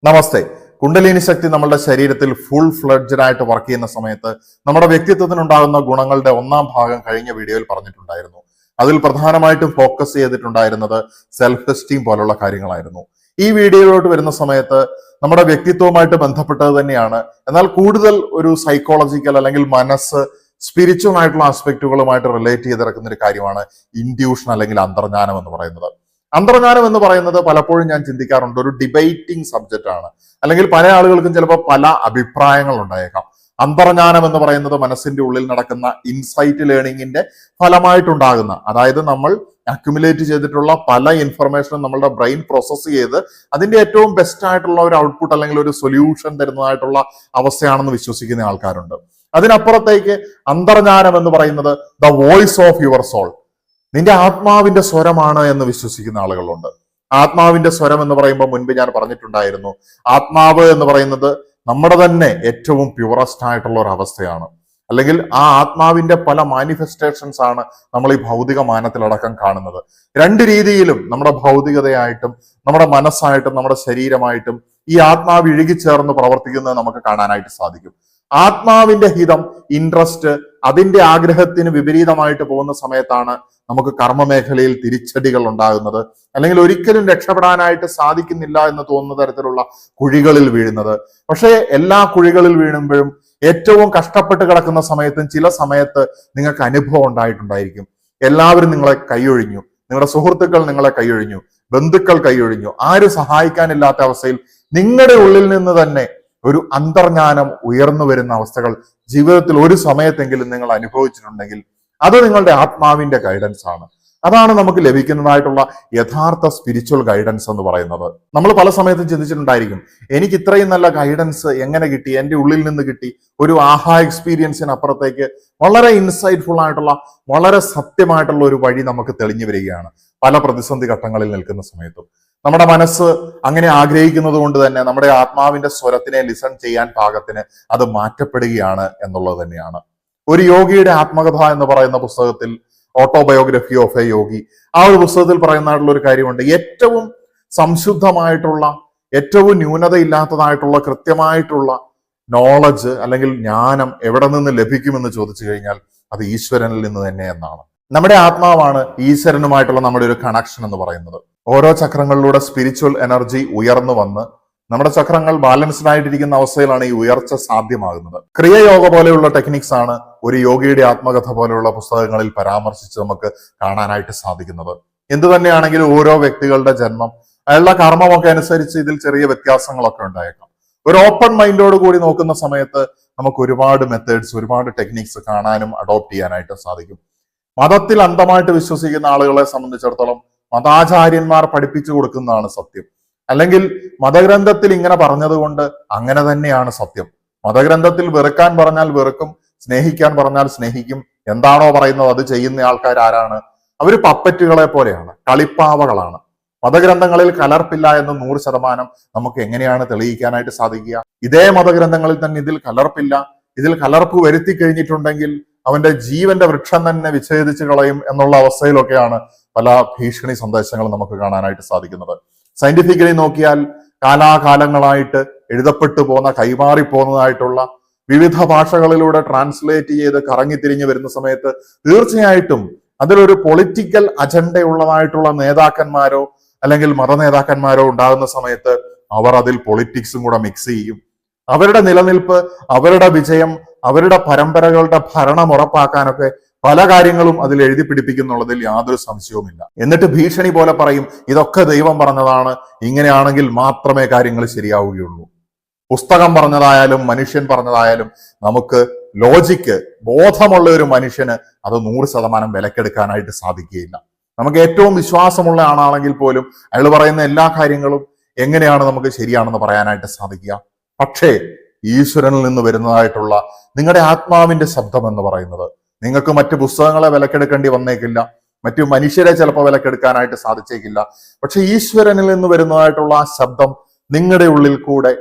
നമസ്തേ. കുണ്ടലിനി ശക്തി നമ്മുടെ ശരീരത്തിൽ full fledged ആയിട്ട് വർക്ക് ചെയ്യുന്ന സമയത്ത് നമ്മുടെ വ്യക്തിത്വത്തിനുണ്ടാകുന്ന ഗുണങ്ങളുടെ ഒന്നാം ഭാഗം കഴിഞ്ഞ വീഡിയോയിൽ പറഞ്ഞിട്ടുണ്ടായിരുന്നു. അതിൽ പ്രധാനമായിട്ടും ഫോക്കസ് ചെയ്തിട്ടുണ്ടായിരുന്നത് സെൽഫ് എസ്റ്റീം പോലുള്ള കാര്യങ്ങളായിരുന്നു. ഈ വീഡിയോയിലോട്ട് വരുന്ന സമയത്ത് നമ്മുടെ വ്യക്തിത്വവുമായിട്ട് ബന്ധപ്പെട്ടത് തന്നെയാണ്, എന്നാൽ കൂടുതൽ ഒരു സൈക്കോളജിക്കൽ അല്ലെങ്കിൽ മനസ്സ് സ്പിരിച്വൽ ആയിട്ടുള്ള ആസ്പെക്റ്റുകളുമായിട്ട് റിലേറ്റ് ചെയ്തിറക്കുന്ന ഒരു കാര്യമാണ് ഇൻഡ്യൂഷൻ അല്ലെങ്കിൽ അന്തർജ്ഞാനം എന്ന് പറയുന്നത്. അന്തർജ്ഞാനം എന്ന് പറയുന്നത് പലപ്പോഴും ഞാൻ ചിന്തിക്കാറുണ്ട് ഒരു ഡിബേറ്റിംഗ് സബ്ജക്റ്റ് ആണ്, അല്ലെങ്കിൽ പല ആളുകൾക്കും ചിലപ്പോൾ പല അഭിപ്രായങ്ങൾ ഉണ്ടായേക്കാം. അന്തർജ്ഞാനം എന്ന് പറയുന്നത് മനസ്സിന്റെ ഉള്ളിൽ നടക്കുന്ന ഇൻസൈറ്റ് ലേണിംഗിന്റെ ഫലമായിട്ടുണ്ടാകുന്ന, അതായത് നമ്മൾ അക്യുമുലേറ്റ് ചെയ്തിട്ടുള്ള പല ഇൻഫർമേഷനും നമ്മളുടെ ബ്രെയിൻ പ്രോസസ്സ് ചെയ്ത് അതിന്റെ ഏറ്റവും ബെസ്റ്റ് ആയിട്ടുള്ള ഒരു ഔട്ട്പുട്ട് അല്ലെങ്കിൽ ഒരു സൊല്യൂഷൻ തരുന്നതായിട്ടുള്ള അവസ്ഥയാണെന്ന് വിശ്വസിക്കുന്ന ആൾക്കാരുണ്ട്. അതിനപ്പുറത്തേക്ക് അന്തർജ്ഞാനം എന്ന് പറയുന്നത് the voice of your soul, നിന്റെ ആത്മാവിന്റെ സ്വരമാണ് എന്ന് വിശ്വസിക്കുന്ന ആളുകളുണ്ട്. ആത്മാവിന്റെ സ്വരം എന്ന് പറയുമ്പോൾ മുൻപ് ഞാൻ പറഞ്ഞിട്ടുണ്ടായിരുന്നു, ആത്മാവ് എന്ന് പറയുന്നത് നമ്മുടെ തന്നെ ഏറ്റവും പ്യുവറസ്റ്റ് ആയിട്ടുള്ള ഒരു അവസ്ഥയാണ്. അല്ലെങ്കിൽ ആ ആത്മാവിന്റെ പല മാനിഫെസ്റ്റേഷൻസ് ആണ് നമ്മൾ ഈ ഭൗതിക മാനത്തിലടക്കം കാണുന്നത്. രണ്ട് രീതിയിലും നമ്മുടെ ഭൗതികതയായിട്ടും നമ്മുടെ മനസ്സായിട്ടും നമ്മുടെ ശരീരമായിട്ടും ഈ ആത്മാവ് ഇഴുകിച്ചേർന്ന് പ്രവർത്തിക്കുന്നത് നമുക്ക് കാണാനായിട്ട് സാധിക്കും. ആത്മാവിന്റെ ഹിതം, ഇൻട്രസ്റ്റ്, അതിന്റെ ആഗ്രഹത്തിന് വിപരീതമായിട്ട് പോകുന്ന സമയത്താണ് നമുക്ക് കർമ്മമേഖലയിൽ തിരിച്ചടികൾ ഉണ്ടാകുന്നത്, അല്ലെങ്കിൽ ഒരിക്കലും രക്ഷപ്പെടാനായിട്ട് സാധിക്കുന്നില്ല എന്ന് തോന്നുന്ന തരത്തിലുള്ള കുഴികളിൽ വീഴുന്നത്. പക്ഷേ എല്ലാ കുഴികളിൽ വീഴുമ്പോഴും ഏറ്റവും കഷ്ടപ്പെട്ട് കിടക്കുന്ന സമയത്തും ചില സമയത്ത് നിങ്ങൾക്ക് അനുഭവം ഉണ്ടായിട്ടുണ്ടായിരിക്കും. എല്ലാവരും നിങ്ങളെ കൈയൊഴിഞ്ഞു, നിങ്ങളുടെ സുഹൃത്തുക്കൾ നിങ്ങളെ കൈയൊഴിഞ്ഞു, ബന്ധുക്കൾ കൈയൊഴിഞ്ഞു, ആരും സഹായിക്കാനില്ലാത്ത അവസ്ഥയിൽ നിങ്ങളുടെ ഉള്ളിൽ നിന്ന് തന്നെ ഒരു അന്തർജ്ഞാനം ഉയർന്നു വരുന്ന അവസ്ഥകൾ ജീവിതത്തിൽ ഒരു സമയത്തെങ്കിലും നിങ്ങൾ അനുഭവിച്ചിട്ടുണ്ടെങ്കിൽ അത് നിങ്ങളുടെ ആത്മാവിന്റെ ഗൈഡൻസ് ആണ്. അതാണ് നമുക്ക് ലഭിക്കുന്നതായിട്ടുള്ള യഥാർത്ഥ സ്പിരിച്വൽ ഗൈഡൻസ് എന്ന് പറയുന്നത്. നമ്മൾ പല സമയത്തും ചിന്തിച്ചിട്ടുണ്ടായിരിക്കും, എനിക്ക് ഇത്രയും നല്ല ഗൈഡൻസ് എങ്ങനെ കിട്ടി, എൻ്റെ ഉള്ളിൽ നിന്ന് കിട്ടി. ഒരു ആഹാ എക്സ്പീരിയൻസിനപ്പുറത്തേക്ക് വളരെ ഇൻസൈറ്റ്ഫുൾ ആയിട്ടുള്ള, വളരെ സത്യമായിട്ടുള്ള ഒരു വഴി നമുക്ക് തെളിഞ്ഞു വരികയാണ് പല പ്രതിസന്ധി ഘട്ടങ്ങളിൽ നിൽക്കുന്ന സമയത്തും. നമ്മുടെ മനസ്സ് അങ്ങനെ ആഗ്രഹിക്കുന്നത് കൊണ്ട് തന്നെ നമ്മുടെ ആത്മാവിന്റെ സ്വരത്തിനെ ലിസൺ ചെയ്യാൻ പാകത്തിന് അത് മാറ്റപ്പെടുകയാണ് എന്നുള്ളത് തന്നെയാണ്. ഒരു യോഗിയുടെ ആത്മകഥ എന്ന് പറയുന്ന പുസ്തകത്തിൽ, ഓട്ടോബയോഗ്രഫി ഓഫ് എ യോഗി, ആ ഒരു പുസ്തകത്തിൽ പറയുന്നതായിട്ടുള്ള ഒരു കാര്യമുണ്ട്. ഏറ്റവും സംശുദ്ധമായിട്ടുള്ള, ഏറ്റവും ന്യൂനതയില്ലാത്തതായിട്ടുള്ള, കൃത്യമായിട്ടുള്ള നോളജ് അല്ലെങ്കിൽ ജ്ഞാനം എവിടെ നിന്ന് ലഭിക്കുമെന്ന് ചോദിച്ചു കഴിഞ്ഞാൽ അത് ഈശ്വരനിൽ നിന്ന് തന്നെ എന്നാണ്. നമ്മുടെ ആത്മാവാണ് ഈശ്വരനുമായിട്ടുള്ള നമ്മുടെ ഒരു കണക്ഷൻ എന്ന് പറയുന്നത്. ഓരോ ചക്രങ്ങളിലൂടെ സ്പിരിച്വൽ എനർജി ഉയർന്നു വന്ന് നമ്മുടെ ചക്രങ്ങൾ ബാലൻസ്ഡ് ആയിട്ടിരിക്കുന്ന അവസ്ഥയിലാണ് ഈ ഉയർച്ച സാധ്യമാകുന്നത്. ക്രിയയോഗ പോലെയുള്ള ടെക്നിക്സ് ആണ് ഒരു യോഗിയുടെ ആത്മകഥ പോലെയുള്ള പുസ്തകങ്ങളിൽ പരാമർശിച്ച് നമുക്ക് കാണാനായിട്ട് സാധിക്കുന്നത്. എന്തു തന്നെയാണെങ്കിലും ഓരോ വ്യക്തികളുടെ ജന്മം, അയാളുടെ കർമ്മമൊക്കെ അനുസരിച്ച് ഇതിൽ ചെറിയ വ്യത്യാസങ്ങളൊക്കെ ഉണ്ടായേക്കാം. ഒരു ഓപ്പൺ മൈൻഡോട് കൂടി നോക്കുന്ന സമയത്ത് നമുക്ക് ഒരുപാട് മെത്തേഡ്സ്, ഒരുപാട് ടെക്നിക്സ് കാണാനും അഡോപ്റ്റ് ചെയ്യാനായിട്ട് സാധിക്കും. മതത്തിൽ അന്ധമായിട്ട് വിശ്വസിക്കുന്ന ആളുകളെ സംബന്ധിച്ചിടത്തോളം മതാചാര്യന്മാർ പഠിപ്പിച്ചു കൊടുക്കുന്നതാണ് സത്യം, അല്ലെങ്കിൽ മതഗ്രന്ഥത്തിൽ ഇങ്ങനെ പറഞ്ഞത് കൊണ്ട് അങ്ങനെ തന്നെയാണ് സത്യം. മതഗ്രന്ഥത്തിൽ വെറുക്കാൻ പറഞ്ഞാൽ വെറുക്കും, സ്നേഹിക്കാൻ പറഞ്ഞാൽ സ്നേഹിക്കും. എന്താണോ പറയുന്നത് അത് ചെയ്യുന്ന ആൾക്കാർ ആരാണ്? അവര് പപ്പറ്റുകളെ പോലെയാണ്, കളിപ്പാവകളാണ്. മതഗ്രന്ഥങ്ങളിൽ കലർപ്പില്ല എന്ന് 100% നമുക്ക് എങ്ങനെയാണ് തെളിയിക്കാനായിട്ട് സാധിക്കുക? ഇതേ മതഗ്രന്ഥങ്ങളിൽ തന്നെ ഇതിൽ കലർപ്പില്ല, ഇതിൽ കലർപ്പ് വരുത്തി കഴിഞ്ഞിട്ടുണ്ടെങ്കിൽ അവന്റെ ജീവന്റെ വൃക്ഷം തന്നെ വിച്ഛേദിച്ച് കളയും എന്നുള്ള അവസ്ഥയിലൊക്കെയാണ് പല ഭീഷണി സന്ദേശങ്ങളും നമുക്ക് കാണാനായിട്ട് സാധിക്കുന്നത്. സയന്റിഫിക്കലി നോക്കിയാൽ കാലാകാലങ്ങളായിട്ട് എഴുതപ്പെട്ടു പോന്ന, കൈമാറി പോകുന്നതായിട്ടുള്ള വിവിധ ഭാഷകളിലൂടെ ട്രാൻസ്ലേറ്റ് ചെയ്ത് കറങ്ങിത്തിരിഞ്ഞു വരുന്ന സമയത്ത് തീർച്ചയായിട്ടും അതിലൊരു പൊളിറ്റിക്കൽ അജണ്ടയുള്ളതായിട്ടുള്ള നേതാക്കന്മാരോ അല്ലെങ്കിൽ മതനേതാക്കന്മാരോ ഉണ്ടാകുന്ന സമയത്ത് അവർ അതിൽ പൊളിറ്റിക്സും കൂടെ മിക്സ് ചെയ്യും. അവരുടെ നിലനിൽപ്പ്, അവരുടെ വിജയം, അവരുടെ പരമ്പരകളുടെ ഭരണം ഉറപ്പാക്കാനൊക്കെ പല കാര്യങ്ങളും അതിൽ എഴുതി പിടിപ്പിക്കുന്നുള്ളതിൽ യാതൊരു സംശയവുമില്ല. എന്നിട്ട് ഭീഷണി പോലെ പറയും, ഇതൊക്കെ ദൈവം പറഞ്ഞതാണ്, ഇങ്ങനെയാണെങ്കിൽ മാത്രമേ കാര്യങ്ങൾ ശരിയാവുകയുള്ളൂ. പുസ്തകം പറഞ്ഞതായാലും മനുഷ്യൻ പറഞ്ഞതായാലും നമുക്ക് ലോജിക്ക്, ബോധമുള്ള ഒരു മനുഷ്യന് അത് 100% വിലക്കെടുക്കാനായിട്ട് സാധിക്കുകയില്ല. നമുക്ക് ഏറ്റവും വിശ്വാസമുള്ള ആളാണെങ്കിൽ പോലും അയാൾ പറയുന്ന എല്ലാ കാര്യങ്ങളും എങ്ങനെയാണ് നമുക്ക് ശരിയാണെന്ന് പറയാനായിട്ട് സാധിക്കുക? പക്ഷേ ഈശ്വരനിൽ നിന്ന് വരുന്നതായിട്ടുള്ള നിങ്ങളുടെ ആത്മാവിന്റെ ശബ്ദം എന്ന് പറയുന്നത് നിങ്ങൾക്ക് മറ്റു പുസ്തകങ്ങളെ വിലക്കെടുക്കേണ്ടി വന്നേക്കില്ല, മറ്റു മനുഷ്യരെ ചിലപ്പോൾ വിലക്കെടുക്കാനായിട്ട് സാധിച്ചേക്കില്ല. പക്ഷെ ഈശ്വരനിൽ നിന്ന് വരുന്നതായിട്ടുള്ള ആ ശബ്ദം നിങ്ങളുടെ ഉള്ളിൽ കൂടെ,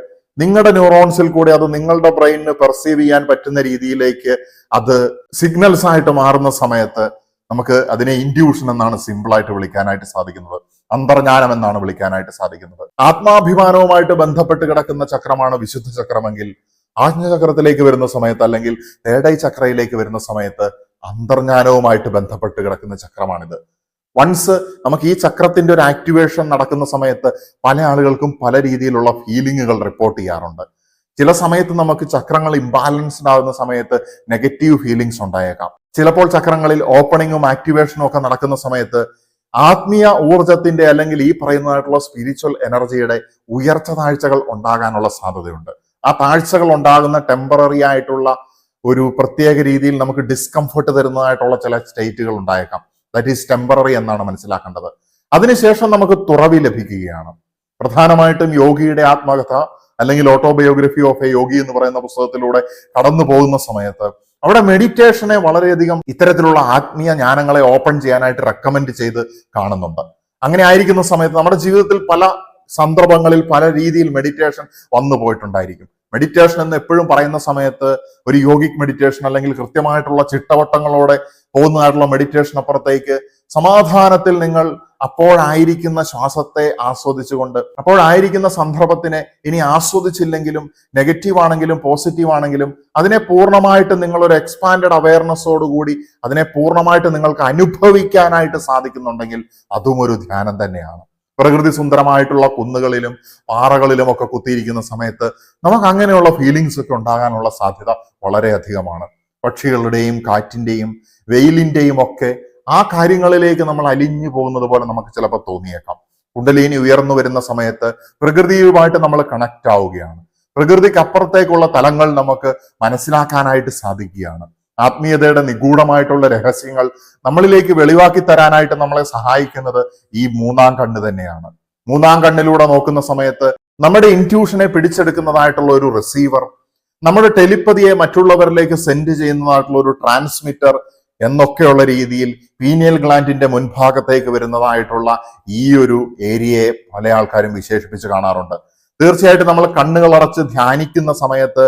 നിങ്ങളുടെ ന്യൂറോൺസിൽ കൂടെ അത് നിങ്ങളുടെ ബ്രെയിനിന് പെർസീവ് ചെയ്യാൻ പറ്റുന്ന രീതിയിലേക്ക് അത് സിഗ്നൽസ് ആയിട്ട് മാറുന്ന സമയത്ത് നമുക്ക് അതിനെ ഇൻഡ്യൂഷൻ എന്നാണ് സിമ്പിൾ ആയിട്ട് വിളിക്കാനായിട്ട് സാധിക്കുന്നത്. അന്തർജ്ഞാനം എന്നാണ് വിളിക്കാനായിട്ട് സാധിക്കുന്നത്. ആത്മാഭിമാനവുമായിട്ട് ബന്ധപ്പെട്ട് കിടക്കുന്ന ചക്രമാണ് വിശുദ്ധ ചക്രമെങ്കിൽ ആജ്ഞചക്രത്തിലേക്ക് വരുന്ന സമയത്ത്, അല്ലെങ്കിൽ തേർഡ് ഐ ചക്രയിലേക്ക് വരുന്ന സമയത്ത് അന്തർജ്ഞാനവുമായിട്ട് ബന്ധപ്പെട്ട് കിടക്കുന്ന ചക്രമാണിത്. വൺസ് നമുക്ക് ഈ ചക്രത്തിന്റെ ഒരു ആക്ടിവേഷൻ നടക്കുന്ന സമയത്ത് പല ആളുകൾക്കും പല രീതിയിലുള്ള ഫീലിങ്ങുകൾ റിപ്പോർട്ട് ചെയ്യാറുണ്ട്. ചില സമയത്ത് നമുക്ക് ചക്രങ്ങൾ ഇംബാലൻസ്ഡ് ആകുന്ന സമയത്ത് നെഗറ്റീവ് ഫീലിങ്സ് ഉണ്ടായേക്കാം. ചിലപ്പോൾ ചക്രങ്ങളിൽ ഓപ്പണിങ്ങും ആക്ടിവേഷനും ഒക്കെ നടക്കുന്ന സമയത്ത് ആത്മീയ ഊർജത്തിന്റെ അല്ലെങ്കിൽ ഈ പറയുന്നതായിട്ടുള്ള സ്പിരിച്വൽ എനർജിയുടെ ഉയർച്ച താഴ്ചകൾ ഉണ്ടാകാനുള്ള സാധ്യതയുണ്ട്. ആ താഴ്ചകൾ ഉണ്ടാകുന്ന ടെമ്പററി ആയിട്ടുള്ള ഒരു പ്രത്യേക രീതിയിൽ നമുക്ക് ഡിസ്കംഫർട്ട് തരുന്നതായിട്ടുള്ള ചില സ്റ്റേറ്റുകൾ ഉണ്ടായേക്കാം. ദാറ്റ് ഈസ് ടെമ്പററി എന്നാണ് മനസ്സിലാക്കേണ്ടത്. അതിനുശേഷം നമുക്ക് തുറവി ലഭിക്കുകയാണ്. പ്രധാനമായിട്ടും യോഗിയുടെ ആത്മകഥ അല്ലെങ്കിൽ ഓട്ടോബയോഗ്രഫി ഓഫ് എ യോഗി എന്ന് പറയുന്ന പുസ്തകത്തിലൂടെ കടന്നു പോകുന്ന സമയത്ത് അവിടെ മെഡിറ്റേഷനെ വളരെയധികം ഇത്തരത്തിലുള്ള ആത്മീയ ജ്ഞാനങ്ങളെ ഓപ്പൺ ചെയ്യാനായിട്ട് റെക്കമെൻഡ് ചെയ്ത് കാണുന്നുണ്ട്. അങ്ങനെ ആയിരിക്കുന്ന സമയത്ത് നമ്മുടെ ജീവിതത്തിൽ പല സന്ദർഭങ്ങളിൽ പല രീതിയിൽ മെഡിറ്റേഷൻ വന്നു പോയിട്ടുണ്ടായിരിക്കും. മെഡിറ്റേഷൻ എന്ന് എപ്പോഴും പറയുന്ന സമയത്ത് ഒരു യോഗിക് മെഡിറ്റേഷൻ അല്ലെങ്കിൽ കൃത്യമായിട്ടുള്ള ചിട്ടവട്ടങ്ങളോടെ പോകുന്നതായിട്ടുള്ള മെഡിറ്റേഷൻ അപ്പുറത്തേക്ക് സമാധാനത്തിൽ നിങ്ങൾ അപ്പോഴായിരിക്കുന്ന ശ്വാസത്തെ ആസ്വദിച്ചുകൊണ്ട്, അപ്പോഴായിരിക്കുന്ന സന്ദർഭത്തിനെ ഇനി ആസ്വദിച്ചില്ലെങ്കിലും നെഗറ്റീവ് ആണെങ്കിലും പോസിറ്റീവ് ആണെങ്കിലും അതിനെ പൂർണ്ണമായിട്ട് നിങ്ങളൊരു എക്സ്പാൻഡഡ് അവയർനെസ്സോടുകൂടി അതിനെ പൂർണ്ണമായിട്ട് നിങ്ങൾക്ക് അനുഭവിക്കാനായിട്ട് സാധിക്കുന്നുണ്ടെങ്കിൽ അതും ഒരു ധ്യാനം തന്നെയാണ്. പ്രകൃതി സുന്ദരമായിട്ടുള്ള കുന്നുകളിലും പാറകളിലും ഒക്കെ കുത്തിയിരിക്കുന്ന സമയത്ത് നമുക്ക് അങ്ങനെയുള്ള ഫീലിങ്സ് ഒക്കെ ഉണ്ടാകാനുള്ള സാധ്യത വളരെയധികമാണ്. പക്ഷികളുടെയും കാറ്റിന്റെയും വെയിലിന്റെയും ഒക്കെ ആ കാര്യങ്ങളിലേക്ക് നമ്മൾ അലിഞ്ഞു പോകുന്നത് പോലെ നമുക്ക് ചിലപ്പോൾ തോന്നിയേക്കാം. കുണ്ടലിനി ഉയർന്നു വരുന്ന സമയത്ത് പ്രകൃതിയുമായിട്ട് നമ്മൾ കണക്ട് ആവുകയാണ്. പ്രകൃതിക്ക് അപ്പുറത്തേക്കുള്ള തലങ്ങൾ നമുക്ക് മനസ്സിലാക്കാനായിട്ട് സാധിക്കുകയാണ്. ആത്മീയതയുടെ നിഗൂഢമായിട്ടുള്ള രഹസ്യങ്ങൾ നമ്മളിലേക്ക് വെളിവാക്കി തരാനായിട്ട് നമ്മളെ സഹായിക്കുന്നത് ഈ മൂന്നാം കണ്ണ് തന്നെയാണ്. മൂന്നാം കണ്ണിലൂടെ നോക്കുന്ന സമയത്ത് നമ്മുടെ ഇൻറ്റ്യൂഷനെ പിടിച്ചെടുക്കുന്നതായിട്ടുള്ള ഒരു റിസീവർ, നമ്മുടെ ടെലിപ്പതിയെ മറ്റുള്ളവരിലേക്ക് സെൻഡ് ചെയ്യുന്നതായിട്ടുള്ള ഒരു ട്രാൻസ്മിറ്റർ എന്നൊക്കെയുള്ള രീതിയിൽ പീനിയൽ ഗ്ലാൻഡിന്റെ മുൻഭാഗത്തേക്ക് വരുന്നതായിട്ടുള്ള ഈ ഒരു ഏരിയയെ പല ആൾക്കാരും വിശേഷിപ്പിച്ച് കാണാറുണ്ട്. തീർച്ചയായിട്ടും നമ്മൾ കണ്ണുകൾ അടച്ച് ധ്യാനിക്കുന്ന സമയത്ത്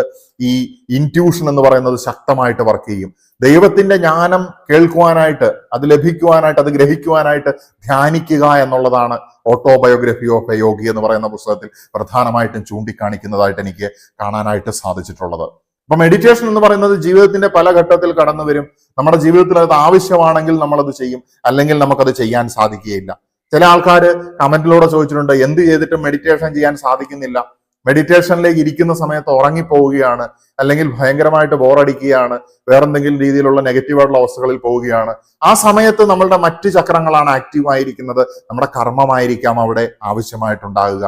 ഈ ഇൻറ്റ്യൂഷൻ എന്ന് പറയുന്നത് ശക്തമായിട്ട് വർക്ക് ചെയ്യും. ദൈവത്തിന്റെ ജ്ഞാനം കേൾക്കുവാനായിട്ട്, അത് ലഭിക്കുവാനായിട്ട്, അത് ഗ്രഹിക്കുവാനായിട്ട് ധ്യാനിക്കുക എന്നുള്ളതാണ് ഓട്ടോബയോഗ്രഫി ഓഫ് എ യോഗി എന്ന് പറയുന്ന പുസ്തകത്തിൽ പ്രധാനമായിട്ടും ചൂണ്ടിക്കാണിക്കുന്നതായിട്ട് എനിക്ക് കാണാനായിട്ട് സാധിച്ചിട്ടുള്ളത്. അപ്പൊ മെഡിറ്റേഷൻ എന്ന് പറയുന്നത് ജീവിതത്തിന്റെ പല ഘട്ടത്തിൽ കടന്നു വരും. നമ്മുടെ ജീവിതത്തിൽ അത് ആവശ്യമാണെങ്കിൽ നമ്മളത് ചെയ്യും, അല്ലെങ്കിൽ നമുക്കത് ചെയ്യാൻ സാധിക്കുകയില്ല. ചില ആൾക്കാർ കമന്റിലൂടെ ചോദിച്ചിട്ടുണ്ട്, എന്ത് ചെയ്തിട്ടും മെഡിറ്റേഷൻ ചെയ്യാൻ സാധിക്കുന്നില്ല, മെഡിറ്റേഷനിലേക്ക് ഇരിക്കുന്ന സമയത്ത് ഉറങ്ങിപ്പോവുകയാണ്, അല്ലെങ്കിൽ ഭയങ്കരമായിട്ട് ബോറടിക്കുകയാണ്, വേറെന്തെങ്കിലും രീതിയിലുള്ള നെഗറ്റീവായിട്ടുള്ള അവസ്ഥകളിൽ പോവുകയാണ്. ആ സമയത്ത് നമ്മളുടെ മറ്റ് ചക്രങ്ങളാണ് ആക്റ്റീവ് ആയിരിക്കുന്നത്. നമ്മുടെ കർമ്മമായിരിക്കാം അവിടെ ആവശ്യമായിട്ടുണ്ടാകുക,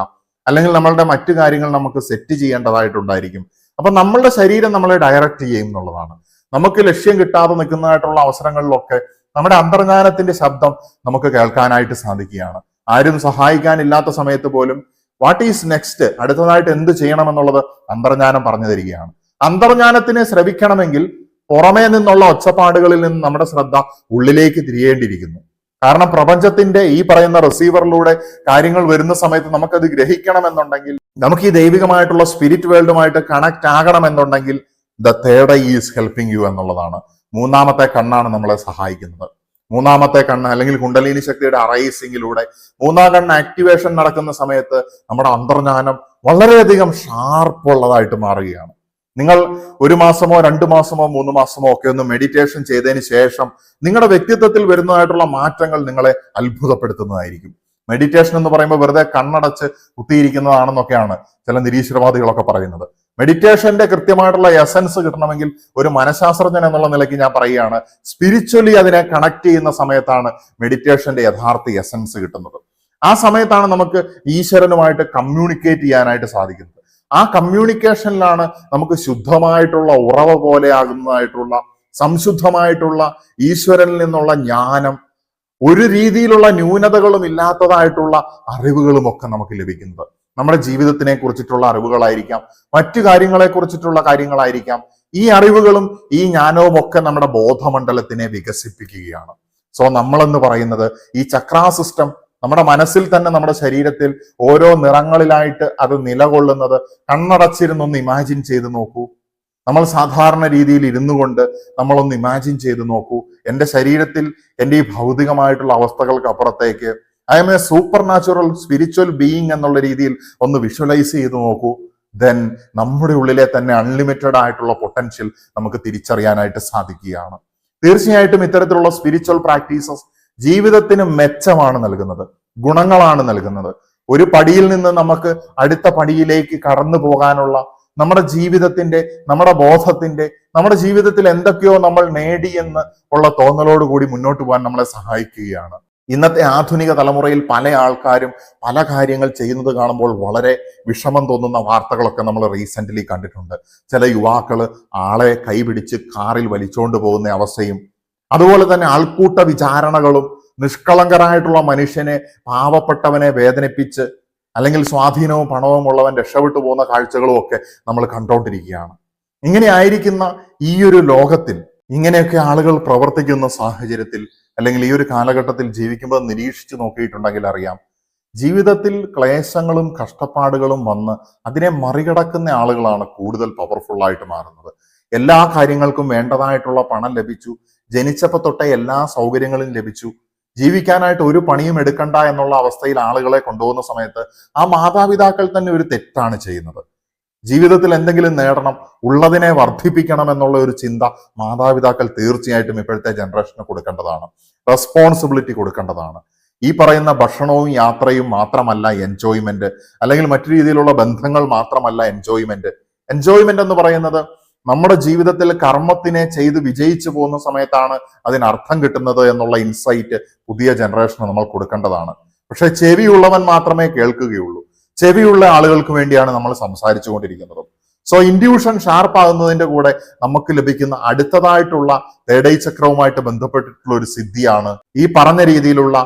അല്ലെങ്കിൽ നമ്മളുടെ മറ്റു കാര്യങ്ങൾ നമുക്ക് സെറ്റ് ചെയ്യേണ്ടതായിട്ടുണ്ടായിരിക്കും. അപ്പൊ നമ്മളുടെ ശരീരം നമ്മളെ ഡയറക്റ്റ് ചെയ്യും എന്നുള്ളതാണ്. നമുക്ക് ലക്ഷ്യം കിട്ടാതെ നിൽക്കുന്നതായിട്ടുള്ള അവസരങ്ങളിലൊക്കെ നമ്മുടെ അന്തർജ്ഞാനത്തിന്റെ ശബ്ദം നമുക്ക് കേൾക്കാനായിട്ട് സാധിക്കുകയാണ്. ആരും സഹായിക്കാനില്ലാത്ത സമയത്ത് പോലും വാട്ട് ഈസ് നെക്സ്റ്റ്, അടുത്തതായിട്ട് എന്ത് ചെയ്യണമെന്നുള്ളത് അന്തർജ്ഞാനം പറഞ്ഞു തരികയാണ്. അന്തർജ്ഞാനത്തിനെ ശ്രവിക്കണമെങ്കിൽ പുറമേ നിന്നുള്ള ഒച്ചപ്പാടുകളിൽ നിന്ന് നമ്മുടെ ശ്രദ്ധ ഉള്ളിലേക്ക് തിരിയേണ്ടിയിരിക്കുന്നു. കാരണം പ്രപഞ്ചത്തിന്റെ ഈ പറയുന്ന റിസീവറിലൂടെ കാര്യങ്ങൾ വരുന്ന സമയത്ത് നമുക്കത് ഗ്രഹിക്കണമെന്നുണ്ടെങ്കിൽ, നമുക്ക് ഈ ദൈവികമായിട്ടുള്ള സ്പിരിറ്റ് വേൾഡുമായിട്ട് കണക്ട് ആകണമെന്നുണ്ടെങ്കിൽ the third eye is helping you എന്നുള്ളതാണ്. മൂന്നാമത്തെ കണ്ണാണ് നമ്മളെ സഹായിക്കുന്നത്. മൂന്നാമത്തെ കണ്ണ് അല്ലെങ്കിൽ കുണ്ടലിനി ശക്തിയുടെ അറൈസിങ്ങിലൂടെ മൂന്നാം കണ്ണ് ആക്ടിവേഷൻ നടക്കുന്ന സമയത്ത് നമ്മുടെ അന്തർജ്ഞാനം വളരെയധികം ഷാർപ്പുള്ളതായിട്ട് മാറുകയാണ്. നിങ്ങൾ 1 മാസമോ 2 മാസമോ 3 മാസമോ ഒക്കെ ഒന്ന് മെഡിറ്റേഷൻ ചെയ്തതിന് ശേഷം നിങ്ങളുടെ വ്യക്തിത്വത്തിൽ വരുന്നതായിട്ടുള്ള മാറ്റങ്ങൾ നിങ്ങളെ അത്ഭുതപ്പെടുത്തുന്നതായിരിക്കും. മെഡിറ്റേഷൻ എന്ന് പറയുമ്പോൾ വെറുതെ കണ്ണടച്ച് കുത്തിയിരിക്കുന്നതാണെന്നൊക്കെയാണ് ചില നിരീശ്വരവാദികളൊക്കെ പറയുന്നത്. മെഡിറ്റേഷന്റെ കൃത്യമായിട്ടുള്ള എസൻസ് കിട്ടണമെങ്കിൽ ഒരു മനഃശാസ്ത്രജ്ഞൻ എന്നുള്ള നിലയ്ക്ക് ഞാൻ പറയുകയാണ്, സ്പിരിച്വലി അതിനെ കണക്ട് ചെയ്യുന്ന സമയത്താണ് മെഡിറ്റേഷന്റെ യഥാർത്ഥ എസൻസ് കിട്ടുന്നത്. ആ സമയത്താണ് നമുക്ക് ഈശ്വരനുമായിട്ട് കമ്മ്യൂണിക്കേറ്റ് ചെയ്യാനായിട്ട് സാധിക്കുന്നത്. ആ കമ്മ്യൂണിക്കേഷനിലാണ് നമുക്ക് ശുദ്ധമായിട്ടുള്ള ഉറവ പോലെ ആകുന്നതായിട്ടുള്ള സംശുദ്ധമായിട്ടുള്ള ഈശ്വരനിൽ നിന്നുള്ള ജ്ഞാനം, ഒരു രീതിയിലുള്ള ന്യൂനതകളും ഇല്ലാത്തതായിട്ടുള്ള അറിവുകളും ഒക്കെ നമുക്ക് ലഭിക്കുന്നത്. നമ്മുടെ ജീവിതത്തിനെ കുറിച്ചിട്ടുള്ള അറിവുകളായിരിക്കാം, മറ്റു കാര്യങ്ങളെ കുറിച്ചിട്ടുള്ള കാര്യങ്ങളായിരിക്കാം. ഈ അറിവുകളും ഈ ജ്ഞാനവും ഒക്കെ നമ്മുടെ ബോധമണ്ഡലത്തിനെ വികസിപ്പിക്കുകയാണ്. സോ നമ്മളെന്ന് പറയുന്നത് ഈ ചക്രാ സിസ്റ്റം നമ്മുടെ മനസ്സിൽ തന്നെ, നമ്മുടെ ശരീരത്തിൽ ഓരോ നിറങ്ങളിലായിട്ട് അത് നിലകൊള്ളുന്നത് കണ്ണടച്ചിരുന്നൊന്ന് ഇമാജിൻ ചെയ്ത് നോക്കൂ. നമ്മൾ സാധാരണ രീതിയിൽ ഇരുന്നു കൊണ്ട് നമ്മളൊന്ന് ഇമാജിൻ ചെയ്ത് നോക്കൂ. എൻ്റെ ശരീരത്തിൽ എൻ്റെ ഈ ഭൗതികമായിട്ടുള്ള അവസ്ഥകൾക്ക് അപ്പുറത്തേക്ക് I M A super natural spiritual being എന്നുള്ള രീതിയിൽ ഒന്ന് വിഷ്വലൈസ് ചെയ്ത് നോക്കൂ. ദെൻ നമ്മുടെ ഉള്ളിലെ തന്നെ അൺലിമിറ്റഡ് ആയിട്ടുള്ള പൊട്ടൻഷ്യൽ നമുക്ക് തിരിച്ചറിയാനായിട്ട് സാധിക്കുകയാണ്. തീർച്ചയായിട്ടും ഇത്തരത്തിലുള്ള സ്പിരിച്വൽ പ്രാക്ടീസസ് ജീവിതത്തിന് മെച്ചമാണ് നൽകുന്നത്, ഗുണങ്ങളാണ് നൽകുന്നത്. ഒരു പടിയിൽ നിന്ന് നമുക്ക് അടുത്ത പടിയിലേക്ക് കടന്നു പോകാനുള്ള നമ്മുടെ ജീവിതത്തിന്റെ, നമ്മുടെ ബോധത്തിന്റെ, നമ്മുടെ ജീവിതത്തിൽ എന്തൊക്കെയോ നമ്മൾ നേടി എന്ന് ഉള്ള തോന്നലോടുകൂടി മുന്നോട്ട് പോകാൻ നമ്മളെ സഹായിക്കുകയാണ്. ഇന്നത്തെ ആധുനിക തലമുറയിൽ പല ആൾക്കാരും പല കാര്യങ്ങൾ ചെയ്യുന്നത് കാണുമ്പോൾ വളരെ വിഷമം തോന്നുന്ന വാർത്തകളൊക്കെ നമ്മൾ റീസെന്റ്ലി കണ്ടിട്ടുണ്ട്. ചില യുവാക്കള് ആളെ കൈപിടിച്ച് കാറിൽ വലിച്ചുകൊണ്ട് പോകുന്ന അവസ്ഥയും, അതുപോലെ തന്നെ ആൾക്കൂട്ട വിചാരണകളും, നിഷ്കളങ്കരായിട്ടുള്ള മനുഷ്യനെ, പാവപ്പെട്ടവനെ വേദനിപ്പിച്ച് അല്ലെങ്കിൽ സ്വാധീനവും പണവും ഉള്ളവൻ രക്ഷപ്പെട്ടു പോകുന്ന കാഴ്ചകളും ഒക്കെ നമ്മൾ കണ്ടോണ്ടിരിക്കുകയാണ്. ഇങ്ങനെ ആയിരിക്കുന്ന ഈ ഒരു ലോകത്തിൽ ഇങ്ങനെയൊക്കെ ആളുകൾ പ്രവർത്തിക്കുന്ന സാഹചര്യത്തിൽ അല്ലെങ്കിൽ ഈ ഒരു കാലഘട്ടത്തിൽ ജീവിക്കുമ്പോൾ നിരീക്ഷിച്ചു നോക്കിയിട്ടുണ്ടെങ്കിൽ അറിയാം, ജീവിതത്തിൽ ക്ലേശങ്ങളും കഷ്ടപ്പാടുകളും വന്ന് അതിനെ മറികടക്കുന്ന ആളുകളാണ് കൂടുതൽ പവർഫുൾ ആയിട്ട് മാറുന്നത്. എല്ലാ കാര്യങ്ങൾക്കും വേണ്ടതായിട്ടുള്ള പണം ലഭിച്ചു, ജനിച്ചപ്പോൾ തൊട്ടേ എല്ലാ സൗകര്യങ്ങളും ലഭിച്ചു, ജീവിക്കാനായിട്ട് ഒരു പണിയും എടുക്കണ്ട എന്നുള്ള അവസ്ഥയിൽ ആളുകളെ കൊണ്ടുപോകുന്ന സമയത്ത് ആ മാതാപിതാക്കൾ തന്നെ ഒരു തെറ്റാണ് ചെയ്യുന്നത്. ജീവിതത്തിൽ എന്തെങ്കിലും നേടണം, ഉള്ളതിനെ വർദ്ധിപ്പിക്കണം എന്നുള്ള ഒരു ചിന്ത മാതാപിതാക്കൾ തീർച്ചയായിട്ടും ഇപ്പോഴത്തെ ജനറേഷന് കൊടുക്കേണ്ടതാണ്, റെസ്പോൺസിബിലിറ്റി കൊടുക്കേണ്ടതാണ്. ഈ പറയുന്ന ഭക്ഷണവും യാത്രയും മാത്രമല്ല എൻജോയ്മെന്റ്, അല്ലെങ്കിൽ മറ്റു രീതിയിലുള്ള ബന്ധങ്ങൾ മാത്രമല്ല എൻജോയ്മെന്റ്. എൻജോയ്മെന്റ് എന്ന് പറയുന്നത് നമ്മുടെ ജീവിതത്തിൽ കർമ്മത്തിനെ ചെയ്ത് വിജയിച്ചു പോകുന്ന സമയത്താണ് അതിനർത്ഥം കിട്ടുന്നത് എന്നുള്ള ഇൻസൈറ്റ് പുതിയ ജനറേഷന് നമ്മൾ കൊടുക്കേണ്ടതാണ്. പക്ഷെ ചെവിയുള്ളവൻ മാത്രമേ കേൾക്കുകയുള്ളൂ. ചെവിയുള്ള ആളുകൾക്ക് വേണ്ടിയാണ് നമ്മൾ സംസാരിച്ചു കൊണ്ടിരിക്കുന്നത്. സോ ഇൻഡ്യൂഷൻ ഷാർപ്പാകുന്നതിന്റെ കൂടെ നമുക്ക് ലഭിക്കുന്ന അടുത്തതായിട്ടുള്ള തേടൈ ചക്രവുമായിട്ട് ബന്ധപ്പെട്ടിട്ടുള്ള ഒരു സിദ്ധിയാണ് ഈ പറഞ്ഞ രീതിയിലുള്ള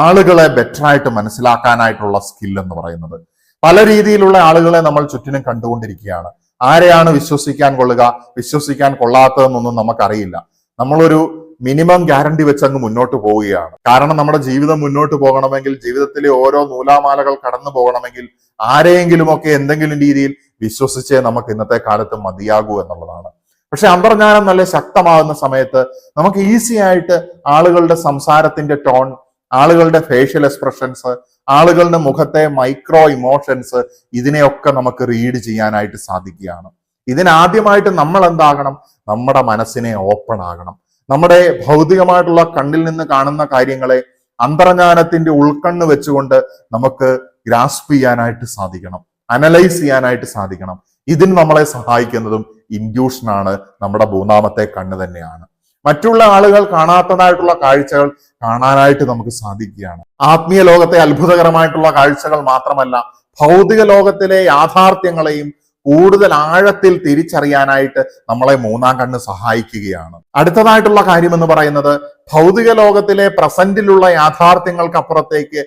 ആളുകളെ ബെറ്ററായിട്ട് മനസ്സിലാക്കാനായിട്ടുള്ള സ്കിൽ എന്ന് പറയുന്നത്. പല രീതിയിലുള്ള ആളുകളെ നമ്മൾ ചുറ്റിനും കണ്ടുകൊണ്ടിരിക്കുകയാണ്. ആരെയാണ് വിശ്വസിക്കാൻ കൊള്ളുക, വിശ്വസിക്കാൻ കൊള്ളാത്തതെന്നൊന്നും നമുക്കറിയില്ല. നമ്മളൊരു മിനിമം ഗ്യാരണ്ടി വെച്ച് അങ്ങ് മുന്നോട്ട് പോവുകയാണ്. കാരണം നമ്മുടെ ജീവിതം മുന്നോട്ട് പോകണമെങ്കിൽ, ജീവിതത്തിലെ ഓരോ നൂലാമാലകൾ കടന്നു പോകണമെങ്കിൽ ആരെയെങ്കിലുമൊക്കെ എന്തെങ്കിലും രീതിയിൽ വിശ്വസിച്ചേ നമുക്ക് ഇന്നത്തെ കാലത്ത് മതിയാകൂ എന്നുള്ളതാണ്. പക്ഷെ അന്തർജ്ഞാനം നല്ല ശക്തമാകുന്ന സമയത്ത് നമുക്ക് ഈസി ആയിട്ട് ആളുകളുടെ സംസാരത്തിന്റെ ടോൺ, ആളുകളുടെ ഫേഷ്യൽ എക്സ്പ്രഷൻസ്, ആളുകളുടെ മുഖത്തെ മൈക്രോ ഇമോഷൻസ്, ഇതിനെയൊക്കെ നമുക്ക് റീഡ് ചെയ്യാനായിട്ട് സാധിക്കുകയാണ്. ഇതിനാദ്യമായിട്ട് നമ്മൾ എന്താകണം? നമ്മുടെ മനസ്സിനെ ഓപ്പൺ ആകണം. നമ്മുടെ ഭൗതികമായിട്ടുള്ള കണ്ണിൽ നിന്ന് കാണുന്ന കാര്യങ്ങളെ അന്തർജ്ഞാനത്തിന്റെ ഉൾക്കണ്ണ് വെച്ചുകൊണ്ട് നമുക്ക് ഗ്രാസ്പ് ചെയ്യാനായിട്ട് സാധിക്കണം, അനലൈസ് ചെയ്യാനായിട്ട് സാധിക്കണം. ഇതിന് നമ്മളെ സഹായിക്കുന്നതും ഇൻഡ്യൂഷനാണ്, നമ്മുടെ മൂന്നാമത്തെ കണ്ണ് തന്നെയാണ്. മറ്റുള്ള ആളുകൾ കാണാത്തതായിട്ടുള്ള കാഴ്ചകൾ കാണാനായിട്ട് നമുക്ക് സാധിക്കുകയാണ്. ആത്മീയ ലോകത്തെ അത്ഭുതകരമായിട്ടുള്ള കാഴ്ചകൾ മാത്രമല്ല, ഭൗതിക ലോകത്തിലെ യാഥാർത്ഥ്യങ്ങളെയും കൂടുതൽ ആഴത്തിൽ തിരിച്ചറിയാനായിട്ട് നമ്മളെ മൂന്നാം കണ്ണ് സഹായിക്കുകയാണ്. അടുത്തതായിട്ടുള്ള കാര്യം എന്ന് പറയുന്നത്, ഭൗതിക ലോകത്തിലെ പ്രസന്റിലുള്ള യാഥാർത്ഥ്യങ്ങൾക്ക് അപ്പുറത്തേക്ക്